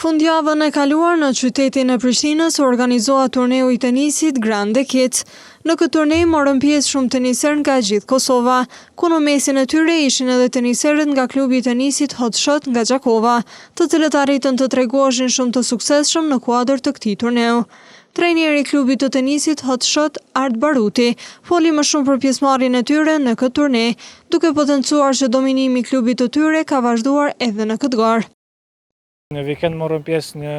Fundjavën e kaluar në qytetin e Prishtinës u organizua turneu i tenisit Grande Kids. Në këtë turnej morën pjesë shumë teniserë nga gjithë Kosova, ku në mesin e tyre ishin edhe teniserët nga klubi i tenisit Hot Shot nga Gjakova, të cilët arritën të tregueshin shumë të suksesshëm në kuadër të këtij turneu. Trajneri i klubit të tenisit Hot Shot, Art Baruti, foli më shumë për pjesëmarrjen e tyre në këtë turnej, duke potencuar që dominimi i klubit të tyre ka vazhduar edhe në këtë garë. Në vikend morëm pjesë në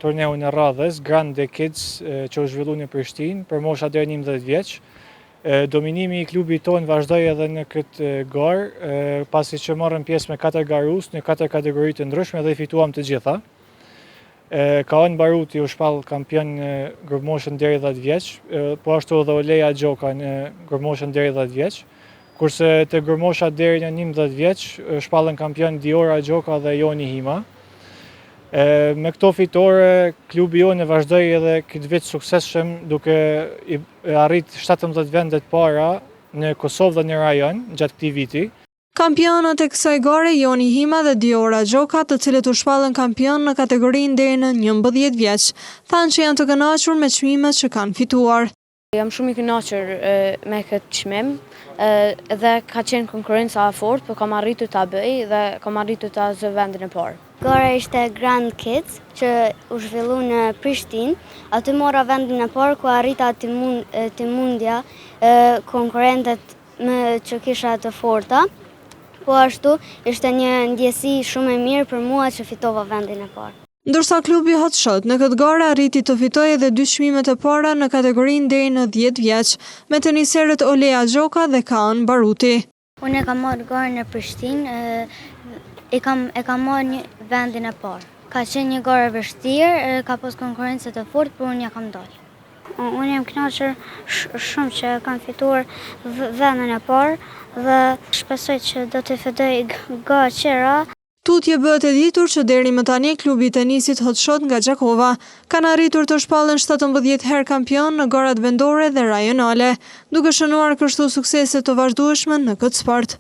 turneun e radhës Grande Kids që u zhvillu në Prishtinë për mosha deri 11 vjeç. Dominimi i klubit tonë vazhdoi edhe në këtë garë, pasi që morëm pjesë me 4 garues në 4 kategori të ndryshme dhe i fituam të gjitha. Kaon Baruti u shpall kampion në grupmoshën deri 10 vjeç, po ashtu edhe Oleja Gjoka në grupmoshën deri 10 vjeç. Kurse te grupmosha deri në 11 vjeç shpallën kampion Diora Gjoka dhe Joni Hima. Me këto fitore, klubi jonë vazhdoi edhe këtë vit suksesshëm duke arrit 17 vendet para në Kosovë dhe në rajon gjatë këtij viti. Kampionët e kësaj gare Joni Hima dhe Diora Gjoka, të cilët u shpallën kampion në kategorinë deri në 11 vjeç, thanë që janë të kënaqur me çmimet që kanë fituar. Jam shumë i kënaqur me këtë çmim dhe ka qenë konkurrenca e fortë, por kam arritur ta bëj dhe kam arritur ta zë vendin e parë. Gara ishte Grand Kids që u zhvillu në Prishtinë, aty mora vendin e parë ku arrita të mundja konkurrentet që kisha të forta, po ashtu ishte një ndjesi shumë e mirë për mua që fitova vendin e parë. Ndërsa klubi Hot Shot në këtë garë arriti të fitojë edhe 2 çmimet e para në kategorinë deri në 10 vjeç, me teniserët Oleja Gjoka dhe Kaon Baruti. Unë kam marrë garën në Prishtinë, e kam marrë një vendin e parë. Ka qenë një garë e vështirë, ka pas konkurrencë të fortë, por unë ja kam dalë. Unë jam kënaqur shumë që kam fituar vendin e parë dhe shpresoj që do të fitoj garë tjera. Tutje bëhet e ditur që deri më tani klubi i tenisit Hot Shot nga Gjakova kanë arritur të shpallen 17 herë kampion në garat vendore dhe rajonale, duke shënuar kështu suksese të vazhdueshme në këtë sport.